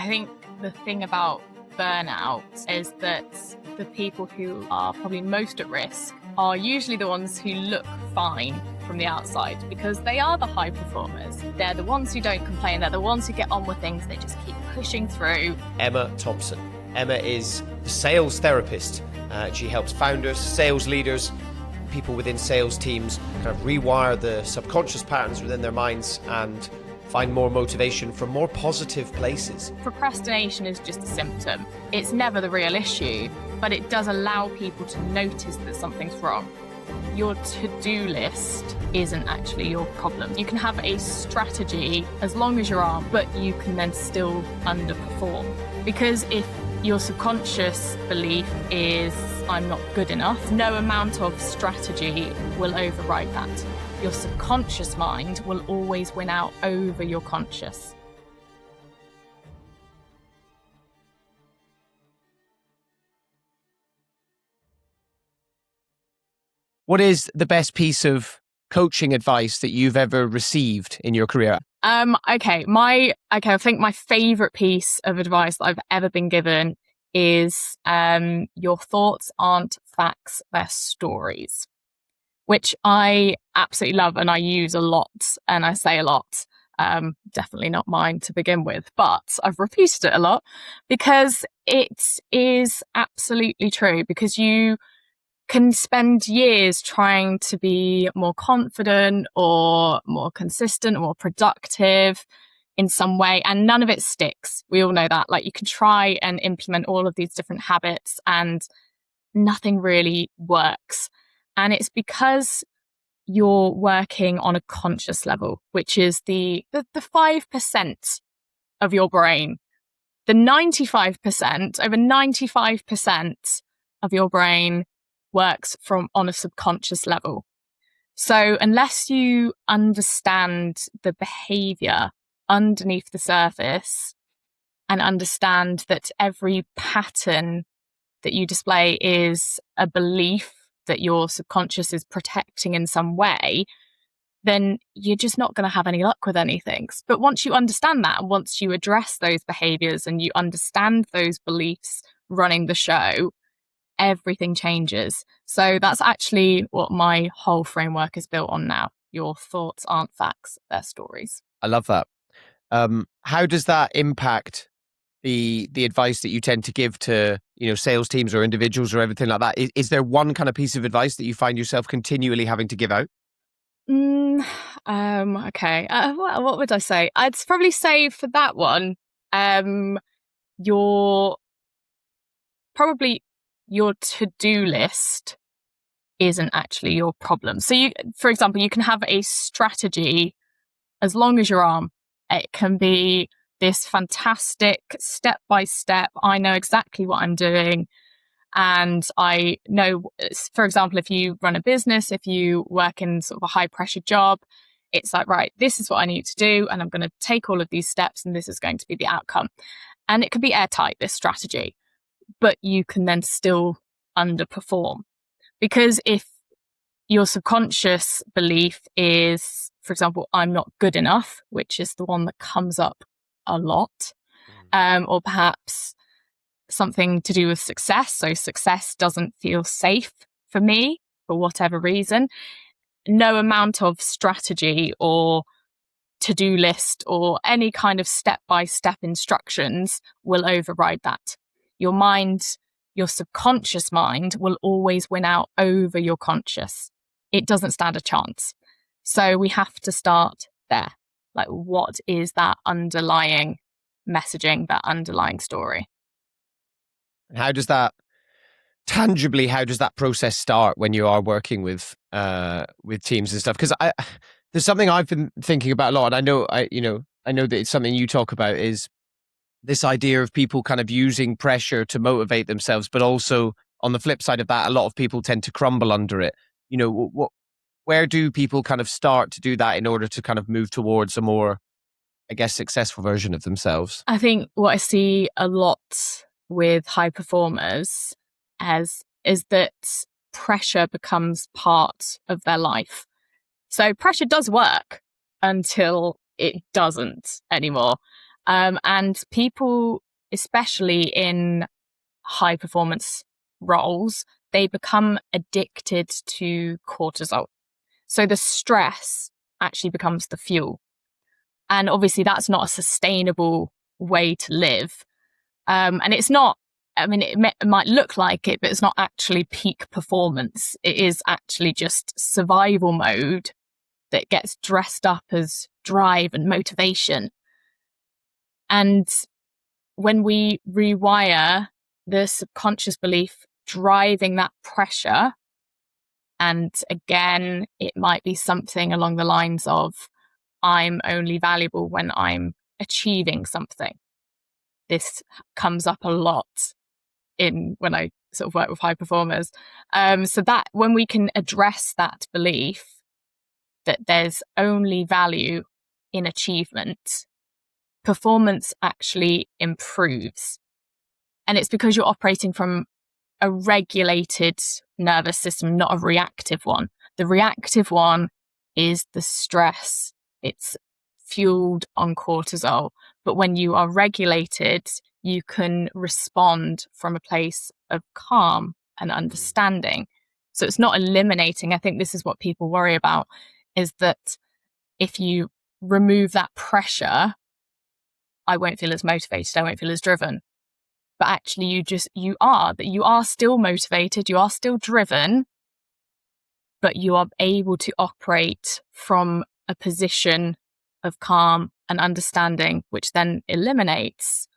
I think the thing about burnout is that the people who are probably most at risk are usually the ones who look fine from the outside because they are the high performers. They're the ones who don't complain. They're the ones who get on with things. They just keep pushing through. Emma Thompson. Emma is a sales therapist. She helps founders, sales leaders, people within sales teams kind of rewire the subconscious patterns within their minds and find more motivation from more positive places. Procrastination is just a symptom. It's never the real issue, but it does allow people to notice that something's wrong. Your to-do list isn't actually your problem. You can have a strategy as long as you're armed, but you can then still underperform. Because if your subconscious belief is, I'm not good enough, no amount of strategy will override that. Your subconscious mind will always win out over your conscious. What is the best piece of coaching advice that you've ever received in your career? I think my favorite piece of advice that I've ever been given is your thoughts aren't facts, they're stories, which I absolutely love and I use a lot and I say a lot. Definitely not mine to begin with, but I've repeated it a lot because it is absolutely true, because you can spend years trying to be more confident or more consistent or more productive in some way, and none of it sticks. We all know that. Like, you can try and implement all of these different habits and nothing really works. And it's because you're working on a conscious level, which is the 5% of your brain. The 95%, over 95% of your brain works on a subconscious level. So unless you understand the behavior underneath the surface and understand that every pattern that you display is a belief that your subconscious is protecting in some way, then you're just not going to have any luck with anything. But once you understand that, and once you address those behaviors and you understand those beliefs running the show, everything changes. So that's actually what my whole framework is built on now. Your thoughts aren't facts, they're stories. I love that. How does that impact the advice that you tend to give to, sales teams or individuals or everything like that? Is there one kind of piece of advice that you find yourself continually having to give out? Okay. What would I say? I'd probably say for that one, your to-do list isn't actually your problem. So for example, you can have a strategy as long as you're armed. It can be this fantastic step-by-step, I know exactly what I'm doing. And I know, for example, if you run a business, if you work in sort of a high-pressure job, it's like, right, this is what I need to do, and I'm going to take all of these steps, and this is going to be the outcome. And it can be airtight, this strategy, but you can then still underperform. Because if your subconscious belief is, for example, I'm not good enough, which is the one that comes up a lot, or perhaps something to do with success. So success doesn't feel safe for me for whatever reason. No amount of strategy or to-do list or any kind of step-by-step instructions will override that. Your subconscious mind will always win out over your conscious. It doesn't stand a chance. So we have to start there. Like, what is that underlying messaging, that underlying story? How does that process start when you are working with teams and stuff? Because there's something I've been thinking about a lot, and I know that it's something you talk about, is this idea of people kind of using pressure to motivate themselves, but also on the flip side of that, a lot of people tend to crumble under it. Where do people kind of start to do that in order to kind of move towards a more, I guess, successful version of themselves? I think what I see a lot with high performers is that pressure becomes part of their life. So pressure does work until it doesn't anymore. And people, especially in high performance roles, they become addicted to cortisol. So the stress actually becomes the fuel. And obviously that's not a sustainable way to live. And it's not, I mean, it might look like it, but it's not actually peak performance. It is actually just survival mode that gets dressed up as drive and motivation. And when we rewire the subconscious belief driving that pressure, and again, it might be something along the lines of, I'm only valuable when I'm achieving something. This comes up a lot when I sort of work with high performers. So that when we can address that belief that there's only value in achievement, performance actually improves. And it's because you're operating from a regulated nervous system, not a reactive one. The reactive one is the stress. It's fueled on cortisol. But when you are regulated, you can respond from a place of calm and understanding. So it's not eliminating. I think this is what people worry about, is that if you remove that pressure, I won't feel as motivated, I won't feel as driven. But actually you are still motivated, you are still driven, but you are able to operate from a position of calm and understanding, which then eliminates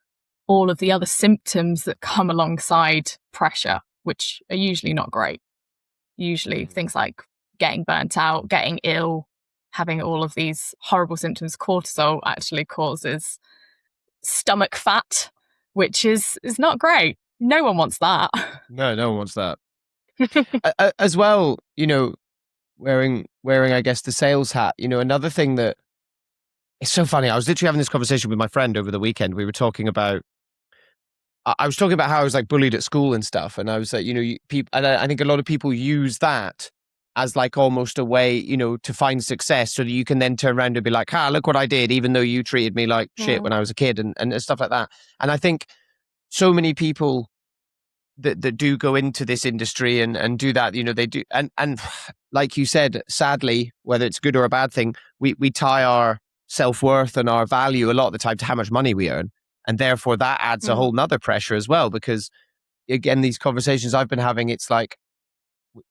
all of the other symptoms that come alongside pressure, which are usually not great. Usually things like getting burnt out, getting ill, having all of these horrible symptoms. Cortisol actually causes stomach fat, which is not great. No one wants that. No one wants that. As well, wearing, I guess, the sales hat, another thing that it's so funny. I was literally having this conversation with my friend over the weekend. We were talking about, I was talking about how I was like bullied at school and stuff. And I was like, people, and I think a lot of people use that as like almost a way, to find success so that you can then turn around and be like, look what I did, even though you treated me like shit when I was a kid and stuff like that. And I think so many people that do go into this industry and do that, they do. And like you said, sadly, whether it's good or a bad thing, we tie our self-worth and our value a lot of the time to how much money we earn. And therefore that adds a whole nother pressure as well, because again, these conversations I've been having, it's like,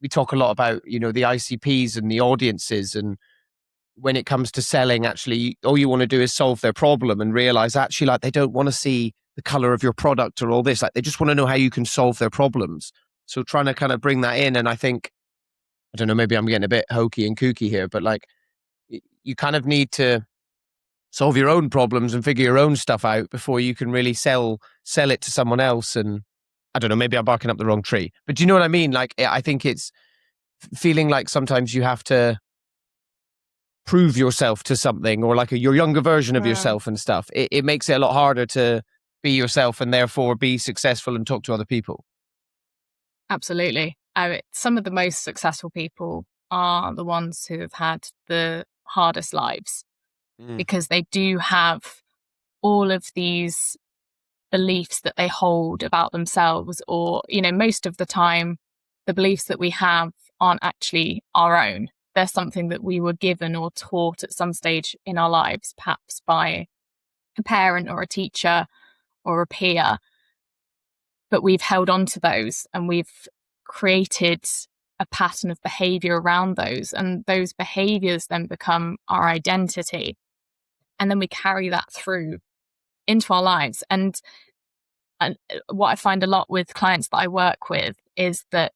we talk a lot about, the ICPs and the audiences. And when it comes to selling, actually, all you want to do is solve their problem and realize actually like they don't want to see the color of your product or all this. Like they just want to know how you can solve their problems. So trying to kind of bring that in. And I think, I don't know, maybe I'm getting a bit hokey and kooky here, but like you kind of need to solve your own problems and figure your own stuff out before you can really sell it to someone else. And I don't know, maybe I'm barking up the wrong tree, but do you know what I mean? Like, I think it's feeling like sometimes you have to prove yourself to something, or like your younger version of yourself and stuff. It makes it a lot harder to be yourself and therefore be successful and talk to other people. Absolutely. Some of the most successful people are the ones who have had the hardest lives, because they do have all of these beliefs that they hold about themselves, or, most of the time, the beliefs that we have aren't actually our own. They're something that we were given or taught at some stage in our lives, perhaps by a parent or a teacher or a peer. But we've held on to those and we've created a pattern of behavior around those. And those behaviors then become our identity. And then we carry that through into our lives. And what I find a lot with clients that I work with is that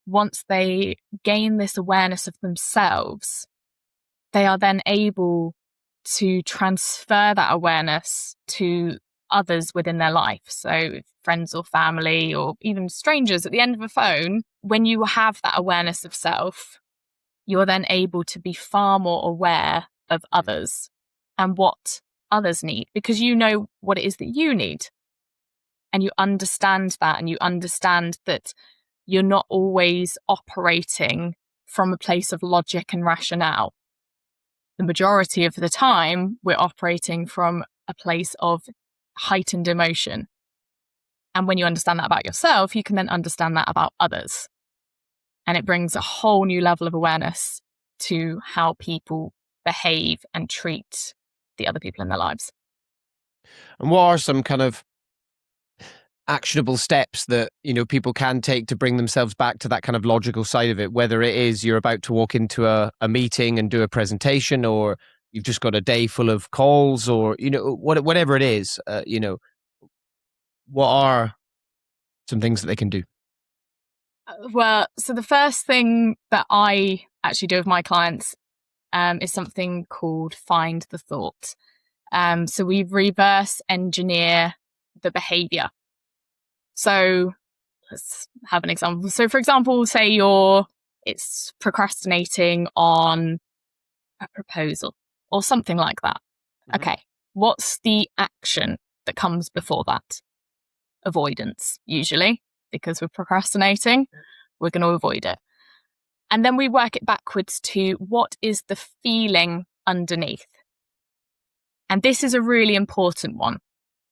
once they gain this awareness of themselves, they are then able to transfer that awareness to others within their life. So friends or family or even strangers at the end of a phone. When you have that awareness of self, you're then able to be far more aware of others and what others need, because you know what it is that you need. And you understand that, and you understand that you're not always operating from a place of logic and rationale. The majority of the time, we're operating from a place of heightened emotion. And when you understand that about yourself, you can then understand that about others. And it brings a whole new level of awareness to how people behave and treat the other people in their lives. And what are some kind of actionable steps that, people can take to bring themselves back to that kind of logical side of it, whether it is you're about to walk into a meeting and do a presentation, or you've just got a day full of calls, or, whatever it is, what are some things that they can do? Well, so the first thing that I actually do with my clients is something called find the thought. So we reverse engineer the behavior. So let's have an example. So for example, say it's procrastinating on a proposal or something like that. Mm-hmm. Okay. What's the action that comes before that? Avoidance, usually, because we're procrastinating, we're going to avoid it. And then we work it backwards to what is the feeling underneath. And this is a really important one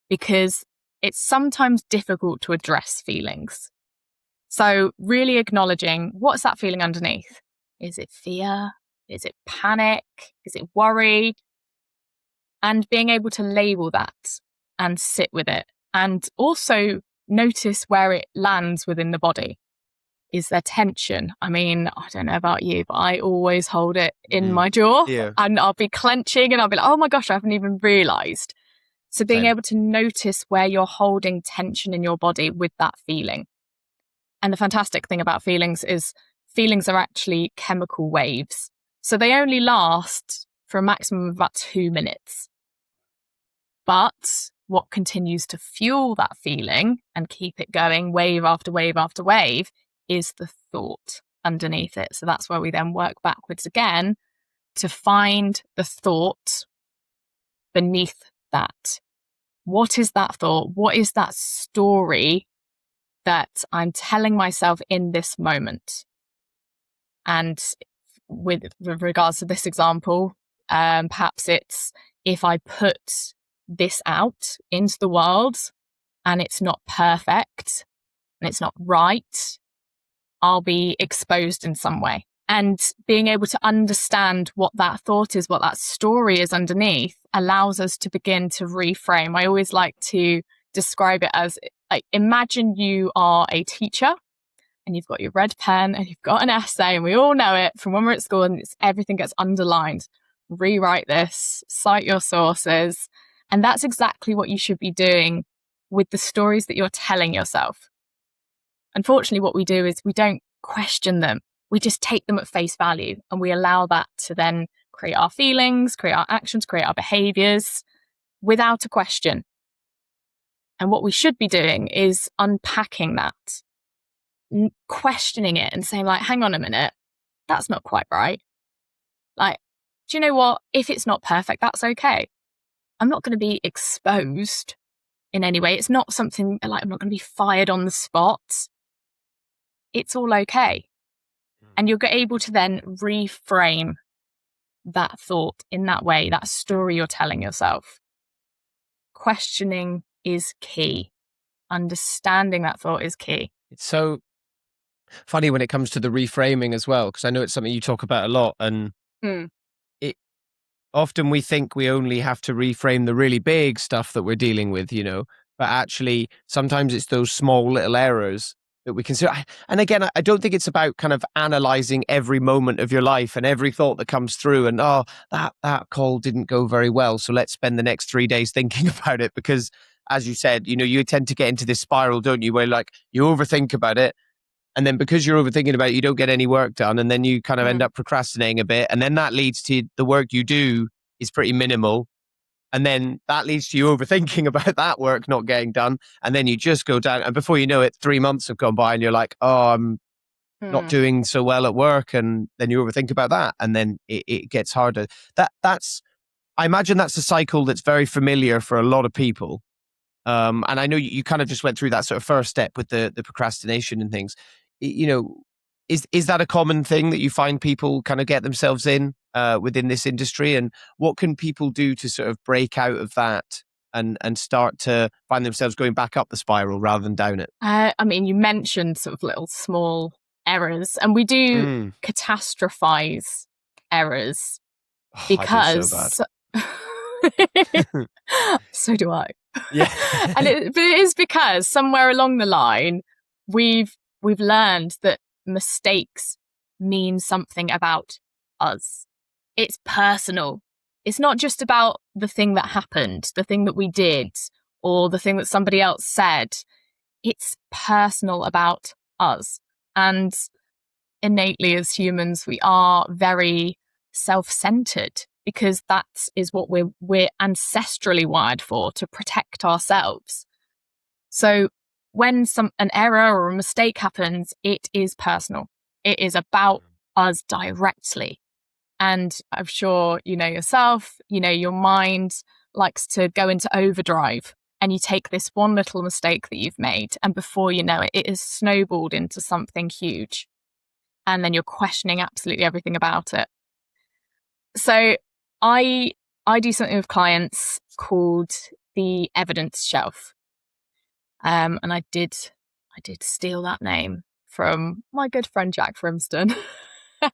because it's sometimes difficult to address feelings. So really acknowledging what's that feeling underneath? Is it fear? Is it panic? Is it worry? And being able to label that and sit with it, and also notice where it lands within the body. Is there tension? I mean, I don't know about you, but I always hold it in my jaw. Yeah. And I'll be clenching and I'll be like, oh my gosh, I haven't even realized. So being able to notice where you're holding tension in your body with that feeling. And the fantastic thing about feelings is feelings are actually chemical waves. So they only last for a maximum of about 2 minutes. But what continues to fuel that feeling and keep it going wave after wave after wave is the thought underneath it. So that's where we then work backwards again to find the thought beneath that. What is that thought? What is that story that I'm telling myself in this moment? And with regards to this example, perhaps it's if I put this out into the world and it's not perfect and it's not right, I'll be exposed in some way. And being able to understand what that thought is, what that story is underneath, allows us to begin to reframe. I always like to describe it as, like, imagine you are a teacher and you've got your red pen and you've got an essay, and we all know it from when we're at school, and everything gets underlined. Rewrite this, cite your sources. And that's exactly what you should be doing with the stories that you're telling yourself. Unfortunately, what we do is we don't question them. We just take them at face value, and we allow that to then create our feelings, create our actions, create our behaviors without a question. And what we should be doing is unpacking that, questioning it and saying, like, hang on a minute, that's not quite right. Like, do you know what? If it's not perfect, that's okay. I'm not going to be exposed in any way. It's not something like I'm not going to be fired on the spot. It's all okay. And you're able to then reframe that thought in that way, that story you're telling yourself. Questioning is key. Understanding that thought is key. It's so funny when it comes to the reframing as well, because I know it's something you talk about a lot. And often we think we only have to reframe the really big stuff that we're dealing with, but actually sometimes it's those small little errors that we consider. And again, I don't think it's about kind of analyzing every moment of your life and every thought that comes through and, that call didn't go very well, so let's spend the next 3 days thinking about it. Because as you said, you tend to get into this spiral, don't you, where like you overthink about it. And then because you're overthinking about it, you don't get any work done. And then you kind of end up procrastinating a bit. And then that leads to the work you do is pretty minimal. And then that leads to you overthinking about that work not getting done. And then you just go down. And before you know it, 3 months have gone by and you're like, I'm not doing so well at work. And then you overthink about that. And then it gets harder. I imagine that's a cycle that's very familiar for a lot of people. And I know you kind of just went through that sort of first step with the procrastination and things. Is that a common thing that you find people kind of get themselves in within this industry? And what can people do to sort of break out of that and start to find themselves going back up the spiral rather than down it? I mean, you mentioned sort of little small errors, and we do catastrophize errors I do so bad. because so do I. Yeah. But it is because somewhere along the line we've learned that mistakes mean something about us. It's personal. It's not just about the thing that happened, the thing that we did, or the thing that somebody else said. It's personal about us. And innately as humans, we are very self-centered because that is what we're ancestrally wired for, to protect ourselves. So when an error or a mistake happens, it is personal. It is about us directly. And I'm sure you know yourself, your mind likes to go into overdrive, and you take this one little mistake that you've made, and before you know it, it is snowballed into something huge. And then you're questioning absolutely everything about it. So I do something with clients called the evidence shelf. And I did steal that name from my good friend Jack Frimston.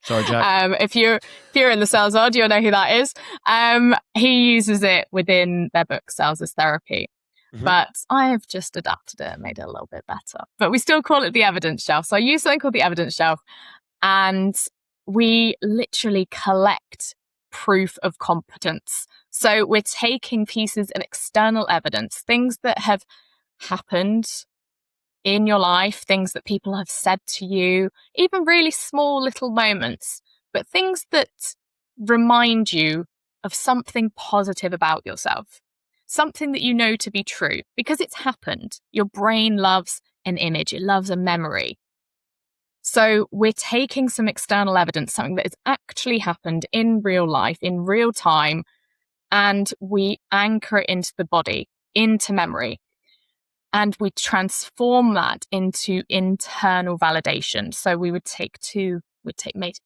Sorry, Jack. If you're in the sales world, you'll know who that is. He uses it within their book, Sales is Therapy. Mm-hmm. But I have just adapted it and made it a little bit better. But we still call it the evidence shelf. So I use something called the evidence shelf, and we literally collect proof of competence. So we're taking pieces of external evidence, things that have happened in your life, things that people have said to you, even really small little moments, but things that remind you of something positive about yourself, something that you know to be true because it's happened. Your brain loves an image, it loves a memory. So we're taking some external evidence, something that has actually happened in real life, in real time, and we anchor it into the body, into memory. And we transform that into internal validation. So we would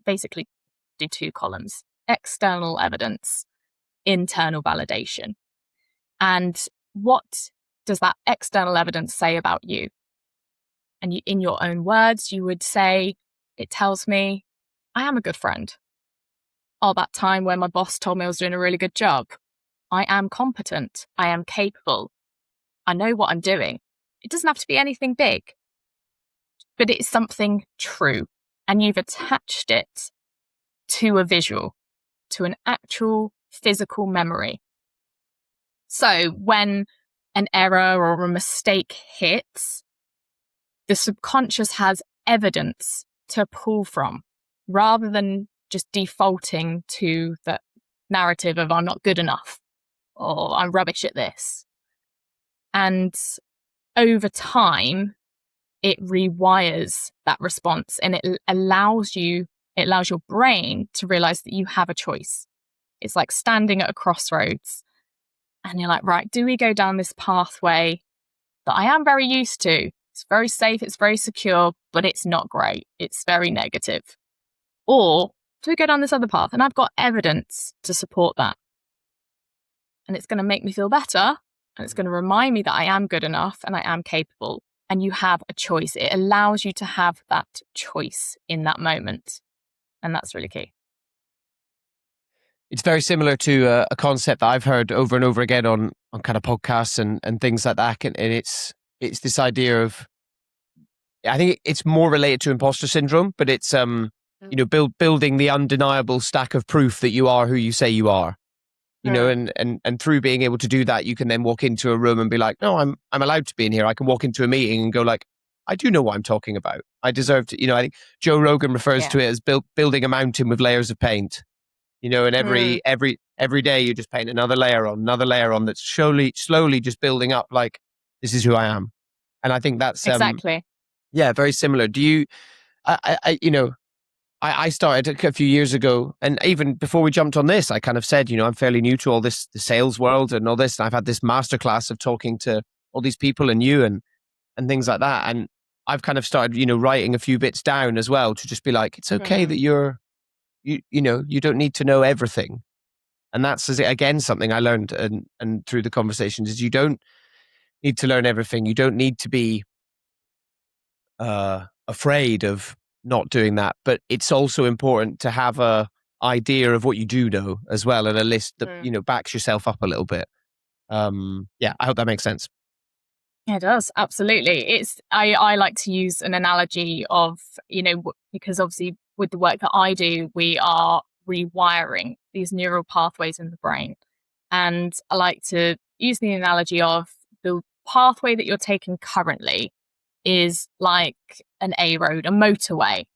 basically do two columns: external evidence, internal validation. And what does that external evidence say about you? And in your own words, you would say, it tells me I am a good friend. Oh, that time when my boss told me I was doing a really good job. I am competent. I am capable. I know what I'm doing. It doesn't have to be anything big, but it's something true. And you've attached it to a visual, to an actual physical memory. So when an error or a mistake hits, the subconscious has evidence to pull from rather than just defaulting to the narrative of I'm not good enough or I'm rubbish at this. And over time, it rewires that response, and it allows your brain to realize that you have a choice. It's like standing at a crossroads and you're like, right, do we go down this pathway that I am very used to? It's very safe, it's very secure, but it's not great. It's very negative. Or do we go down this other path? And I've got evidence to support that. And it's going to make me feel better. And it's going to remind me that I am good enough and I am capable. And you have a choice. It allows you to have that choice in that moment. And that's really key. It's very similar to a concept that I've heard over and over again on kind of podcasts and things like that. And it's this idea of, I think it's more related to imposter syndrome, but it's, building the undeniable stack of proof that you are who you say you are. And through being able to do that, you can then walk into a room and be like, no, I'm allowed to be in here. I can walk into a meeting and go like, I do know what I'm talking about. I deserve to, I think Joe Rogan refers to it as building a mountain with layers of paint, and every day you just paint another layer on that's slowly just building up like, this is who I am. And I think that's, exactly. Very similar. Do you, I started a few years ago, and even before we jumped on this, I kind of said, I'm fairly new to all this, the sales world and all this. And I've had this masterclass of talking to all these people and you and things like that. And I've kind of started, writing a few bits down as well to just be like, it's okay that you don't need to know everything. And that's, again, something I learned and through the conversations is you don't need to learn everything. You don't need to be afraid of not doing that. But it's also important to have a idea of what you do know as well, and a list that, backs yourself up a little bit. Yeah, I hope that makes sense. It does, absolutely. I like to use an analogy of, because obviously with the work that I do, we are rewiring these neural pathways in the brain. And I like to use the analogy of the pathway that you're taking currently is like an A road, a motorway.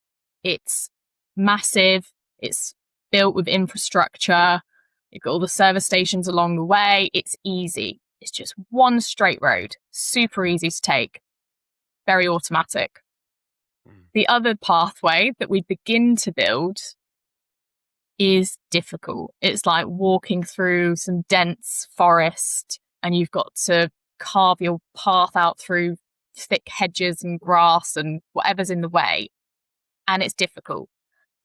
It's massive, it's built with infrastructure, you've got all the service stations along the way, it's easy. It's just one straight road, super easy to take, very automatic. The other pathway that we begin to build is difficult. It's like walking through some dense forest and you've got to carve your path out through thick hedges and grass and whatever's in the way. And it's difficult.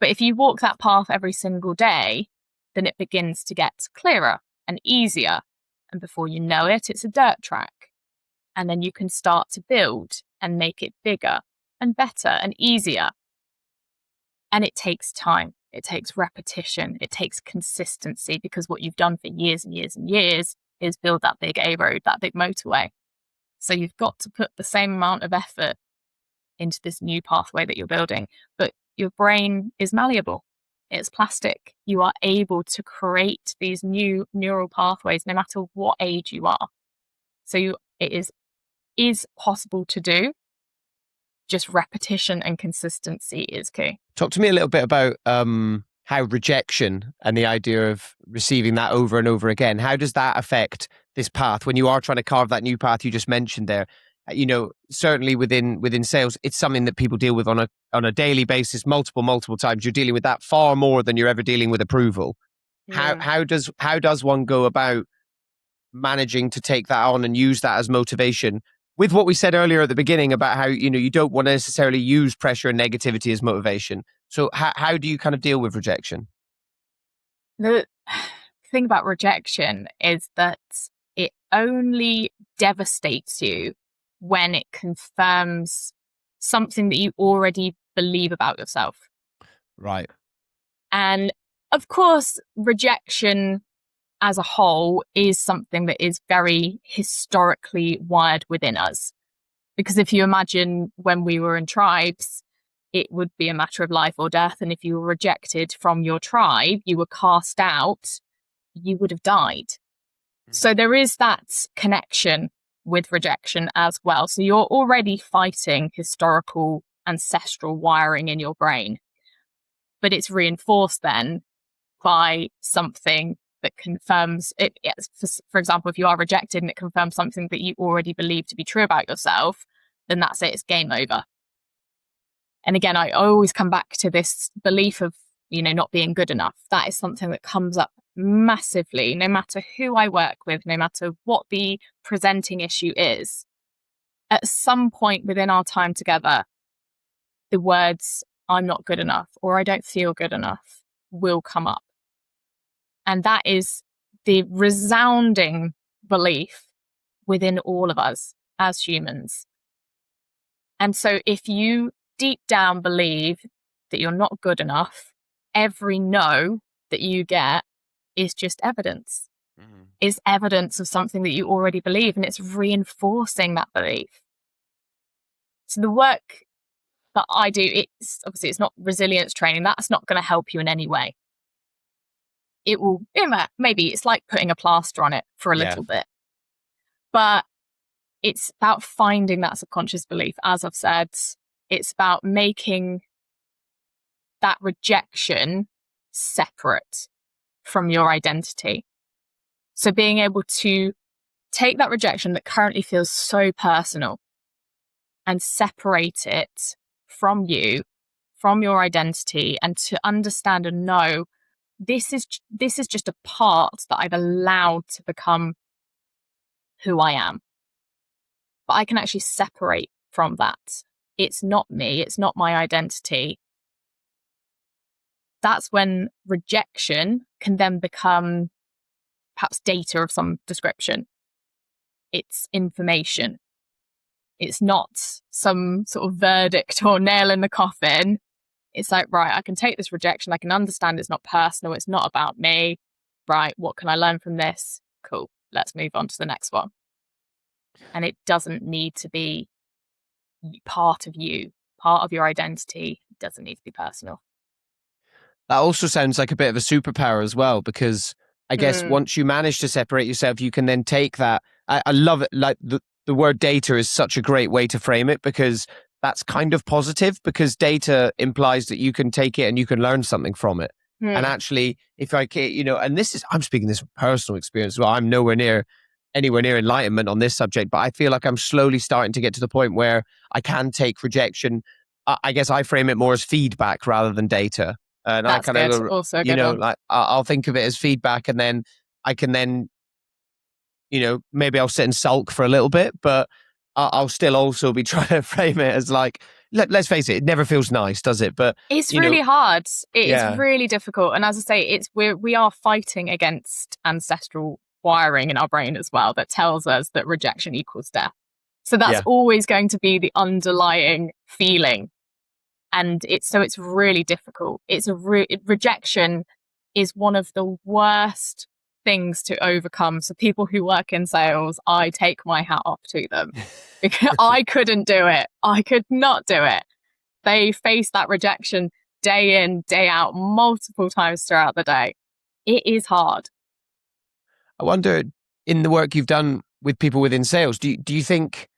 But if you walk that path every single day, then it begins to get clearer and easier. And before you know it, it's a dirt track. And then you can start to build and make it bigger and better and easier. And it takes time. It takes repetition. It takes consistency, because what you've done for years and years and years is build that big A road, that big motorway. So you've got to put the same amount of effort into this new pathway that you're building. But your brain is malleable. It's plastic. You are able to create these new neural pathways no matter what age you are. So it is possible to do. Just repetition and consistency is key. Talk to me a little bit about how rejection and the idea of receiving that over and over again, how does that affect this path when you are trying to carve that new path you just mentioned there? Certainly within sales, it's something that people deal with on a daily basis, multiple times. You're dealing with that far more than you're ever dealing with approval. Yeah. How does one go about managing to take that on and use that as motivation? With what we said earlier at the beginning about how, you don't want to necessarily use pressure and negativity as motivation. So how do you kind of deal with rejection? The thing about rejection is that it only devastates you when it confirms something that you already believe about yourself. Right. And of course, rejection as a whole is something that is very historically wired within us. Because if you imagine when we were in tribes, it would be a matter of life or death. And if you were rejected from your tribe, you were cast out, you would have died. So there is that connection with rejection as well. So you're already fighting historical ancestral wiring in your brain, but it's reinforced then by something that confirms it. For example, if you are rejected and it confirms something that you already believe to be true about yourself, then that's it, it's game over. And again, I always come back to this belief of, not being good enough. That is something that comes up massively, no matter who I work with, no matter what the presenting issue is. At some point within our time together, the words, I'm not good enough, or I don't feel good enough, will come up. And that is the resounding belief within all of us as humans. And so if you deep down believe that you're not good enough, every no that you get is just evidence, is evidence of something that you already believe, and it's reinforcing that belief. So the work that I do, it's not resilience training. That's not going to help you in any way. It will, maybe it's like putting a plaster on it for a little bit, but it's about finding that subconscious belief. As I've said, it's about making that rejection separate from your identity. So being able to take that rejection that currently feels so personal and separate it from you, from your identity, and to understand and know this is just a part that I've allowed to become who I am. But I can actually separate from that. It's not me. It's not my identity. That's when rejection can then become perhaps data of some description. It's information. It's not some sort of verdict or nail in the coffin. It's like, right, I can take this rejection. I can understand it's not personal. It's not about me. Right, what can I learn from this? Cool. Let's move on to the next one. And it doesn't need to be part of you, part of your identity. It doesn't need to be personal. That also sounds like a bit of a superpower as well, because I guess once you manage to separate yourself, you can then take that. I love it. Like the word data is such a great way to frame it, because that's kind of positive, because data implies that you can take it and you can learn something from it. And actually, if I can, and I'm speaking this from personal experience as well. I'm anywhere near enlightenment on this subject, but I feel like I'm slowly starting to get to the point where I can take rejection. I guess I frame it more as feedback rather than data. And That's I kind good. of, Also a good one. like I'll think of it as feedback, and then I can then, maybe I'll sit and sulk for a little bit, but I'll still also be trying to frame it as like, let's face it never feels nice, does it? But it's really hard. It is yeah. really difficult. And as I say, we are fighting against ancestral wiring in our brain as well that tells us that rejection equals death. So that's always going to be the underlying feeling. And it's really difficult. Rejection is one of the worst things to overcome. So people who work in sales, I take my hat off to them, because I couldn't do it. I could not do it. They face that rejection day in, day out, multiple times throughout the day. It is hard. I wonder, in the work you've done with people within sales, do you think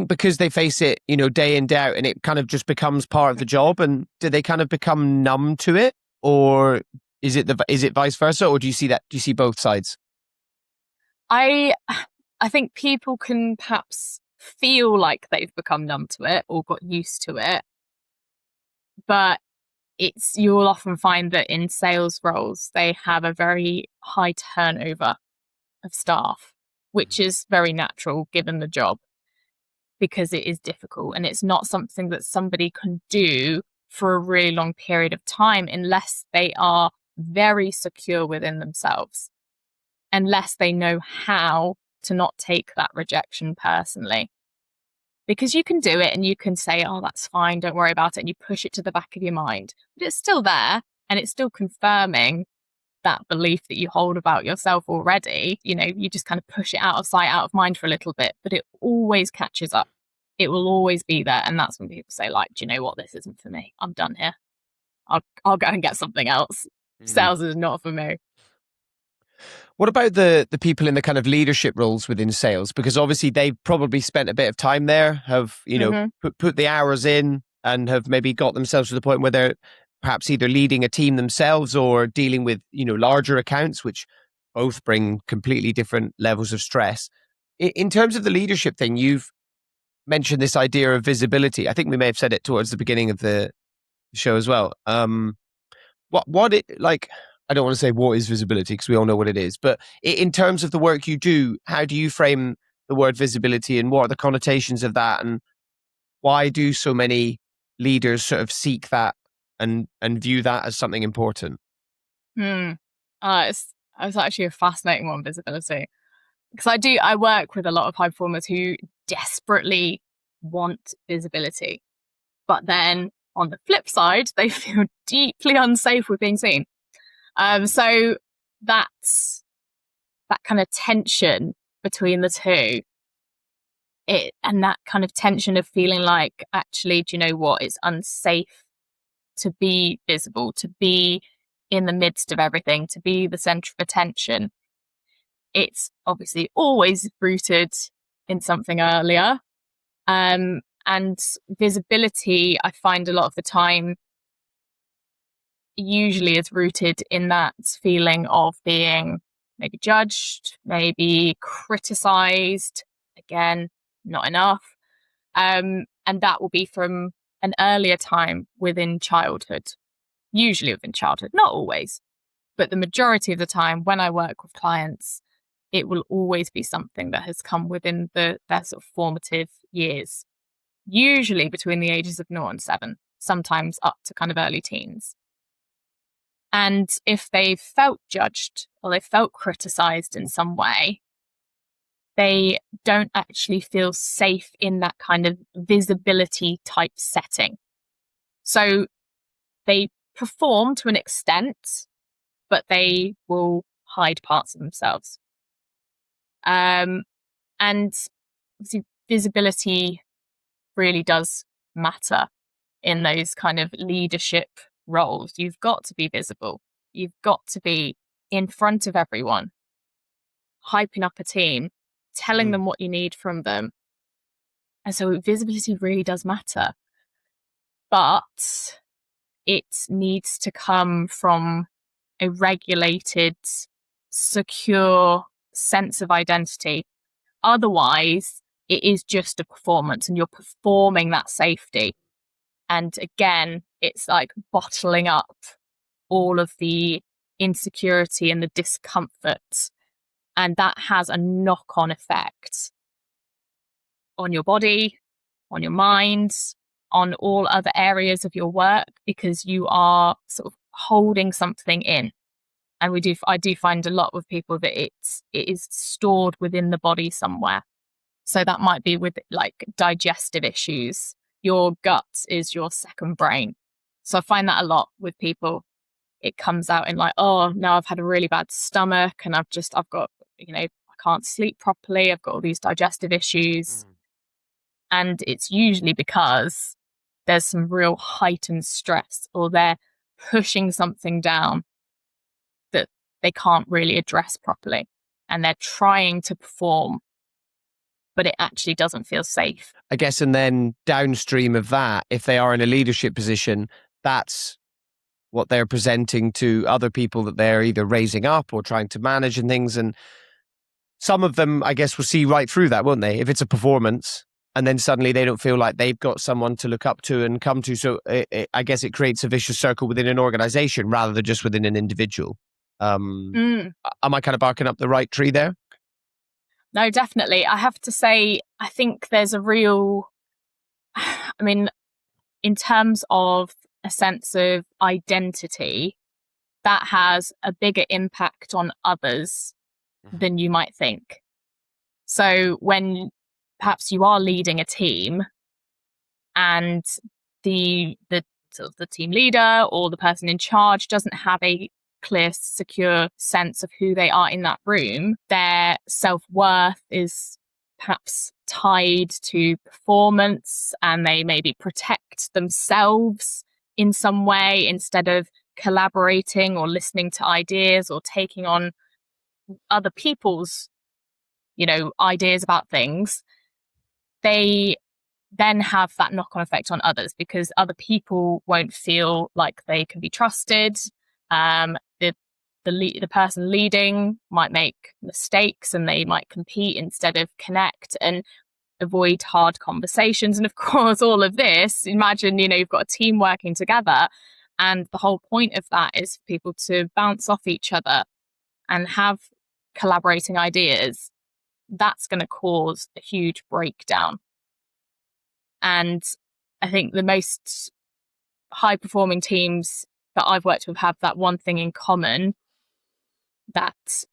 because they face it, day in, day out, and it kind of just becomes part of the job, and do they kind of become numb to it, or is it vice versa, or do you see both sides? I think people can perhaps feel like they've become numb to it or got used to it, but you'll often find that in sales roles, they have a very high turnover of staff, which is very natural given the job, because it is difficult and it's not something that somebody can do for a really long period of time unless they are very secure within themselves, unless they know how to not take that rejection personally. Because you can do it and you can say, oh, that's fine, don't worry about it, and you push it to the back of your mind, but it's still there and it's still confirming that belief that you hold about yourself already. You just kind of push it out of sight, out of mind for a little bit, but it always catches up. It will always be there. And that's when people say, like, do you know what? This isn't for me. I'm done here. I'll go and get something else. Sales is not for me. What about the people in the kind of leadership roles within sales? Because obviously they've probably spent a bit of time there, have, put the hours in, and have maybe got themselves to the point where they're perhaps either leading a team themselves or dealing with, larger accounts, which both bring completely different levels of stress. In terms of the leadership thing, you've mentioned this idea of visibility. I think we may have said it towards the beginning of the show as well. What it like? I don't want to say what is visibility, because we all know what it is. But in terms of the work you do, how do you frame the word visibility, and what are the connotations of that, and why do so many leaders sort of seek that and view that as something important? It's actually a fascinating one, visibility, because I work with a lot of high performers who desperately want visibility, but then on the flip side, they feel deeply unsafe with being seen. So that's that kind of tension between the two. And that kind of tension of feeling like, actually, do you know what? It's unsafe to be visible, to be in the midst of everything, to be the center of attention. It's obviously always rooted in something earlier. And visibility, I find a lot of the time, usually is rooted in that feeling of being maybe judged, maybe criticized, again, not enough. And that will be from an earlier time within childhood, usually within childhood, not always, but the majority of the time when I work with clients, it will always be something that has come within their sort of formative years, usually between the ages of 0 and 7, sometimes up to kind of early teens. And if they felt judged or they felt criticized in some way, they don't actually feel safe in that kind of visibility type setting. So they perform to an extent, but they will hide parts of themselves. And visibility really does matter in those kind of leadership roles. You've got to be visible. You've got to be in front of everyone, hyping up a team, telling them what you need from them. And so visibility really does matter. But it needs to come from a regulated, secure sense of identity. Otherwise, it is just a performance and you're performing that safety. And again, it's like bottling up all of the insecurity and the discomfort. And that has a knock-on effect on your body, on your mind, on all other areas of your work, because you are sort of holding something in. And I do find a lot with people that it is stored within the body somewhere. So that might be with like digestive issues. Your gut is your second brain. So I find that a lot with people. It comes out in like, oh, no, I've had a really bad stomach and I've got, I can't sleep properly. I've got all these digestive issues. And it's usually because there's some real heightened stress or they're pushing something down that they can't really address properly. And they're trying to perform, but it actually doesn't feel safe. I guess, and then downstream of that, if they are in a leadership position, that's what they're presenting to other people that they're either raising up or trying to manage and things. And some of them, I guess, will see right through that, won't they? If it's a performance and then suddenly they don't feel like they've got someone to look up to and come to. So I guess it creates a vicious circle within an organization rather than just within an individual. Am I kind of barking up the right tree there? No, definitely. I have to say, I think there's a real, in terms of a sense of identity, that has a bigger impact on others than you might think. So when perhaps you are leading a team and the sort of the team leader or the person in charge doesn't have a clear, secure sense of who they are in that room, their self-worth is perhaps tied to performance and they maybe protect themselves in some way instead of collaborating or listening to ideas or taking on other people's, ideas about things. They then have that knock-on effect on others because other people won't feel like they can be trusted. The person leading might make mistakes and they might compete instead of connect and avoid hard conversations. And of course, all of this, imagine, you've got a team working together and the whole point of that is for people to bounce off each other and have collaborating ideas. That's going to cause a huge breakdown. And I think the most high performing teams that I've worked with have that one thing in common, that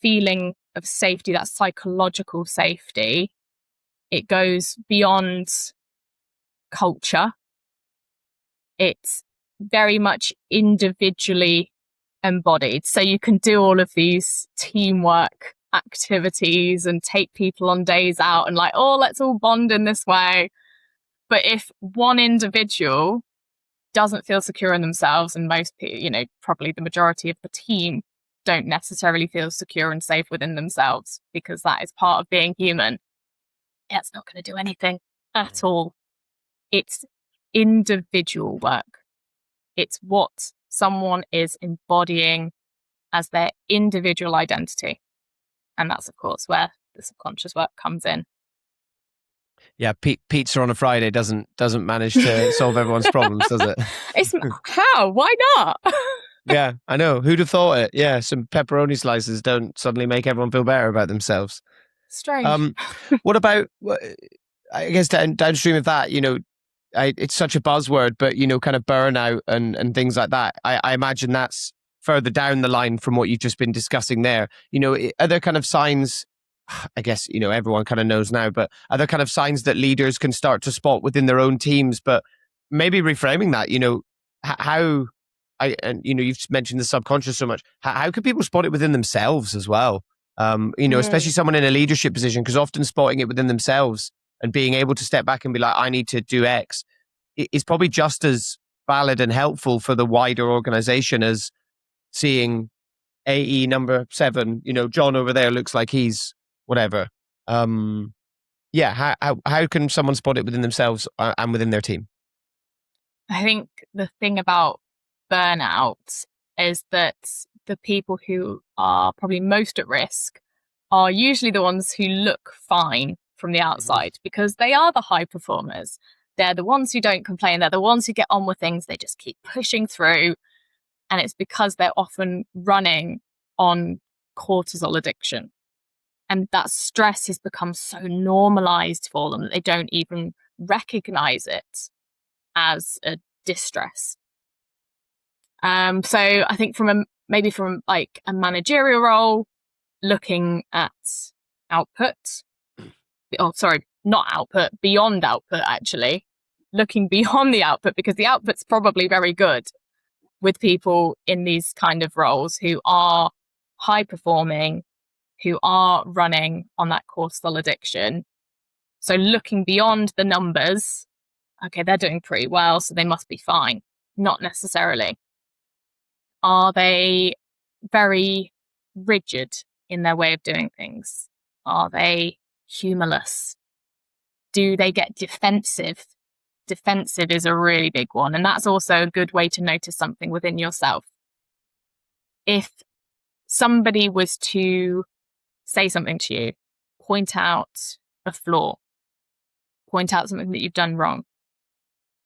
feeling of safety, that psychological safety. It goes beyond culture. It's very much individually embodied. So you can do all of these teamwork activities and take people on days out and let's all bond in this way. But if one individual doesn't feel secure in themselves, and most people, probably the majority of the team don't necessarily feel secure and safe within themselves, because that is part of being human, it's not going to do anything at all. It's individual work. It's what someone is embodying as their individual identity. And that's, of course, where the subconscious work comes in. Yeah, pizza on a Friday doesn't manage to solve everyone's problems, does it? It's how? Why not? Yeah, I know. Who'd have thought it? Yeah, some pepperoni slices don't suddenly make everyone feel better about themselves. Strange. What about, I guess, downstream of that, it's such a buzzword, but, kind of burnout and things like that. I imagine that's further down the line from what you've just been discussing there, you know, are there kind of signs, I guess, you know, everyone kind of knows now, but are there kind of signs that leaders can start to spot within their own teams, but maybe reframing that, you know, how, and you know, you've mentioned the subconscious so much, how can people spot it within themselves as well? You know, especially someone in a leadership position, because often spotting it within themselves and being able to step back and be like, I need to do X, is probably just as valid and helpful for the wider organization as seeing AE number 7, you know, John over there looks like he's whatever. Yeah, how can someone spot it within themselves and within their team? I think the thing about burnout is that the people who are probably most at risk are usually the ones who look fine from the outside because they are the high performers. They're the ones who don't complain. They're the ones who get on with things. They just keep pushing through. And it's because they're often running on cortisol addiction. And that stress has become so normalized for them that they don't even recognize it as a distress. So I think maybe from like a managerial role, looking at output, not output, beyond output, actually, looking beyond the output, because the output's probably very good with people in these kind of roles who are high performing, who are running on that cortisol addiction. So looking beyond the numbers, okay, they're doing pretty well, so they must be fine. Not necessarily. Are they very rigid in their way of doing things? Are they humorless? Do they get defensive? Defensive is a really big one. And that's also a good way to notice something within yourself. If somebody was to say something to you, point out a flaw, point out something that you've done wrong,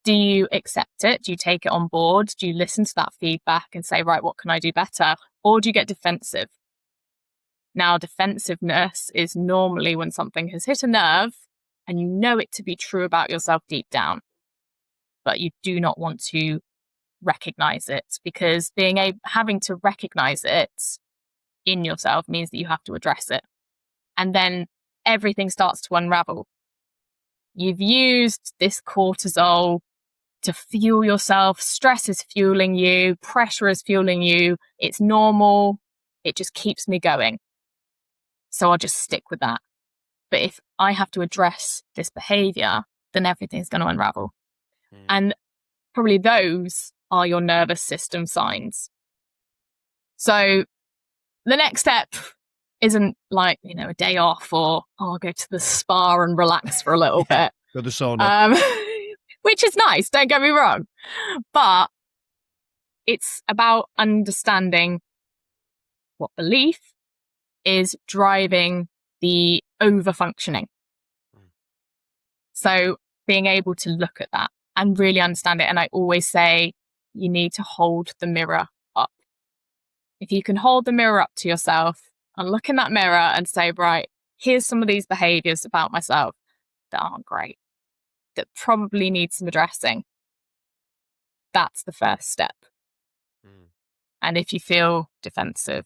do you accept it? Do you take it on board? Do you listen to that feedback and say, right, what can I do better? Or do you get defensive? Now, defensiveness is normally when something has hit a nerve and you know it to be true about yourself deep down, but you do not want to recognize it, because having to recognize it in yourself means that you have to address it. And then everything starts to unravel. You've used this cortisol to fuel yourself. Stress is fueling you. Pressure is fueling you. It's normal. It just keeps me going. So I'll just stick with that. But if I have to address this behavior, then everything's going to unravel. And probably those are your nervous system signs. So the next step isn't like, you know, a day off or, I'll go to the spa and relax for a little bit. Go to the sauna. Which is nice, don't get me wrong. But it's about understanding what belief is driving the over-functioning. So being able to look at that and really understand it. And I always say you need to hold the mirror up. If you can hold the mirror up to yourself and look in that mirror and say, right, here's some of these behaviors about myself that aren't great, that probably need some addressing. That's the first step. And if you feel defensive,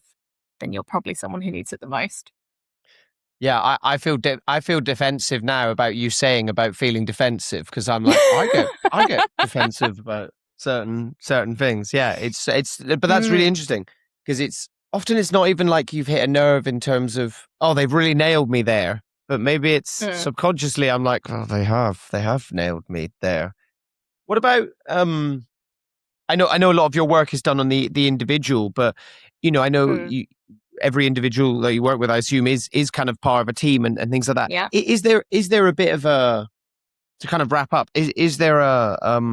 then you're probably someone who needs it the most. Yeah, I feel defensive now about you saying about feeling defensive, because I'm like, I get defensive about certain things. Yeah, it's but that's really interesting, because it's not even like you've hit a nerve in terms of, oh, they've really nailed me there, but maybe it's subconsciously I'm like, oh, they have nailed me there. What about I know a lot of your work is done on the individual, but you know, I know every individual that you work with, I assume, is kind of part of a team and things like that. Yeah. Is there a bit of a, to kind of wrap up, is there a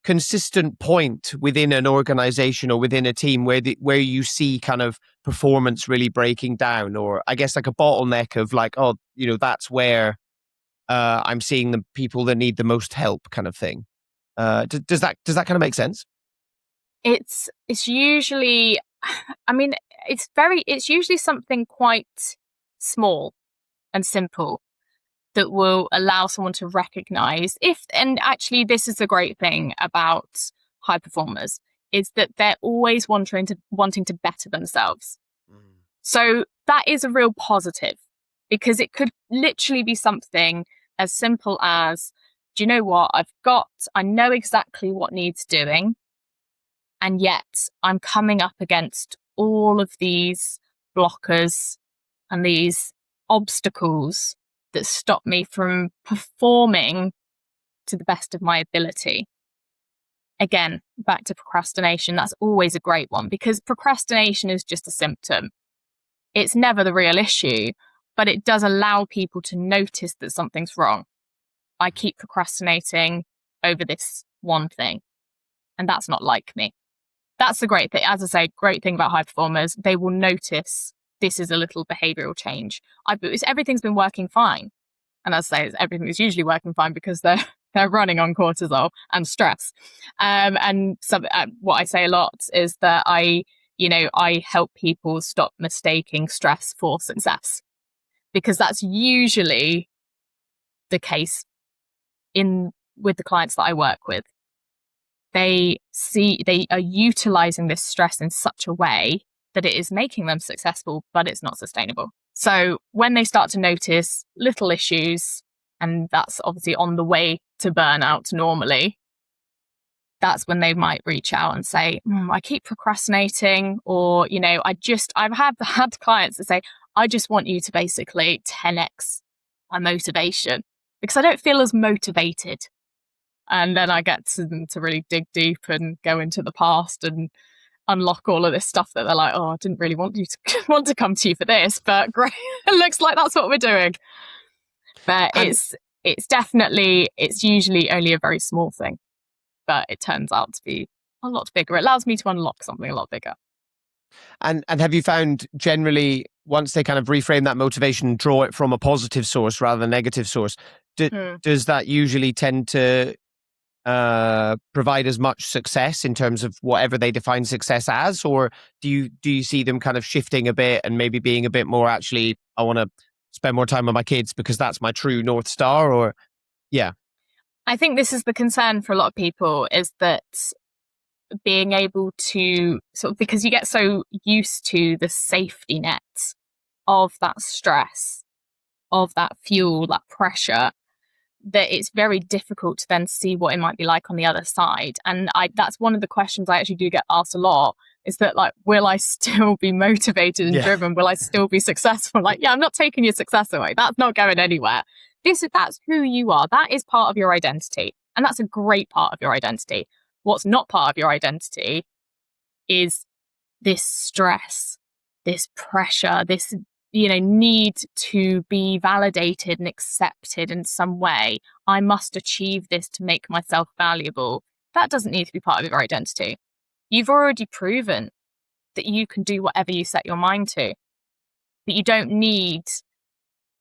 consistent point within an organization or within a team where you see kind of performance really breaking down, or I guess like a bottleneck of like, oh, you know, that's where I'm seeing the people that need the most help kind of thing? Does that kind of make sense? It's usually, I mean, it's usually something quite small and simple that will allow someone to recognize and actually this is a great thing about high performers. is that they're always wanting to better themselves. So that is a real positive, because it could literally be something as simple as, do you know what? I know exactly what needs doing. And yet I'm coming up against all of these blockers and these obstacles that stop me from performing to the best of my ability. Again, back to procrastination. That's always a great one, because procrastination is just a symptom. It's never the real issue, but it does allow people to notice that something's wrong. I keep procrastinating over this one thing, and that's not like me. That's the great thing. As I say, great thing about high performers, they will notice this is a little behavioral change. Everything's been working fine. And as I say, everything is usually working fine because they're running on cortisol and stress. And what I say a lot is that I help people stop mistaking stress for success, because that's usually the case with the clients that I work with. They are utilizing this stress in such a way that it is making them successful, but it's not sustainable. So when they start to notice little issues, and that's obviously on the way to burnout normally, that's when they might reach out and say, I keep procrastinating, or, I've had clients that say, I just want you to basically 10x my motivation because I don't feel as motivated. And then I get to them to really dig deep and go into the past and unlock all of this stuff that they're like, I didn't really want to come to you for this, but great. It looks like that's what we're doing. But it's usually only a very small thing, but it turns out to be a lot bigger. It allows me to unlock something a lot bigger. And have you found generally, once they kind of reframe that motivation, draw it from a positive source rather than a negative source, does that usually tend to provide as much success in terms of whatever they define success as? Or do you see them kind of shifting a bit and maybe being a bit more, actually, I want to spend more time with my kids because that's my true North Star? Or yeah. I think this is the concern for a lot of people, is that being able to because you get so used to the safety net of that stress, of that fuel, that pressure, that it's very difficult to then see what it might be like on the other side. And that's one of the questions I actually do get asked a lot, is that, like, will I still be motivated and driven? Will I still be successful? Like, yeah, I'm not taking your success away. That's not going anywhere. That's who you are. That is part of your identity. And that's a great part of your identity. What's not part of your identity is this stress, this pressure, this need to be validated and accepted in some way. I must achieve this to make myself valuable. That doesn't need to be part of your identity. You've already proven that you can do whatever you set your mind to, but you don't need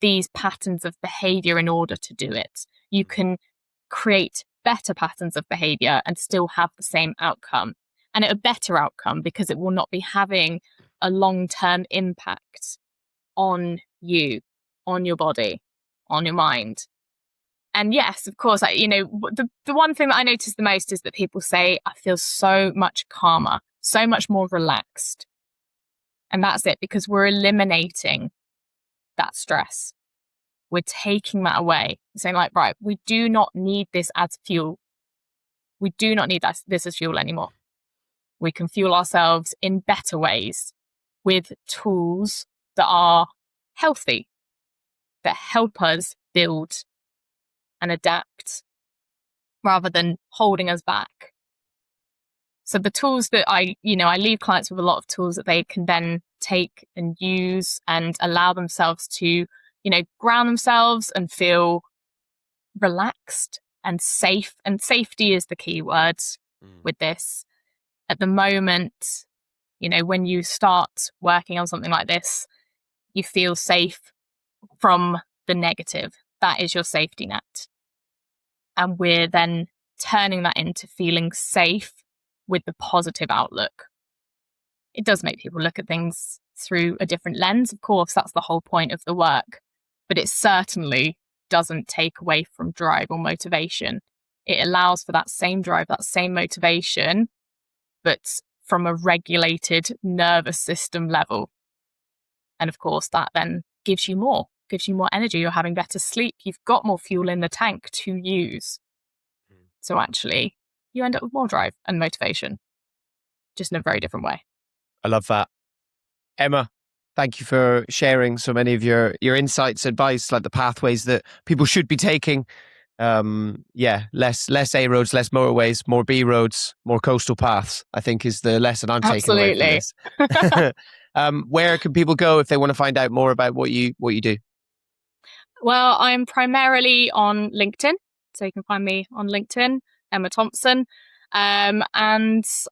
these patterns of behavior in order to do it. You can create better patterns of behavior and still have the same outcome, and a better outcome, because it will not be having a long-term impact on you, on your body, on your mind. And yes, of course, the one thing that I notice the most is that people say, I feel so much calmer, so much more relaxed. And that's it, because we're eliminating that stress. We're taking that away, saying, like, right, we do not need this as fuel. We do not need this as fuel anymore. We can fuel ourselves in better ways with tools that are healthy, that help us build and adapt rather than holding us back. So the tools that I leave clients with a lot of tools that they can then take and use and allow themselves to, ground themselves and feel relaxed and safe. And safety is the key word with this. At the moment, when you start working on something like this, you feel safe from the negative. That is your safety net. And we're then turning that into feeling safe with the positive outlook. It does make people look at things through a different lens. Of course, that's the whole point of the work. But it certainly doesn't take away from drive or motivation. It allows for that same drive, that same motivation, but from a regulated nervous system level. And of course, that then gives you more energy. You're having better sleep. You've got more fuel in the tank to use. So actually, you end up with more drive and motivation, just in a very different way. I love that. Emma, thank you for sharing so many of your insights, advice, like the pathways that people should be taking. Less A roads, less motorways, more B roads, more coastal paths, I think is the lesson I'm taking away from this. Where can people go if they want to find out more about what you do? Well, I'm primarily on LinkedIn. So you can find me on LinkedIn, Emma Thompson. And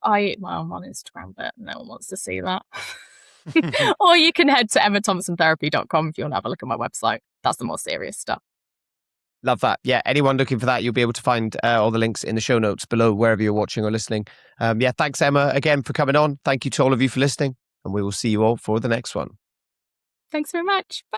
I'm on Instagram, but no one wants to see that. Or you can head to emmathompsontherapy.com if you want to have a look at my website. That's the more serious stuff. Love that. Yeah, anyone looking for that, you'll be able to find all the links in the show notes below, wherever you're watching or listening. Thanks, Emma, again for coming on. Thank you to all of you for listening, and we will see you all for the next one. Thanks very much. Bye.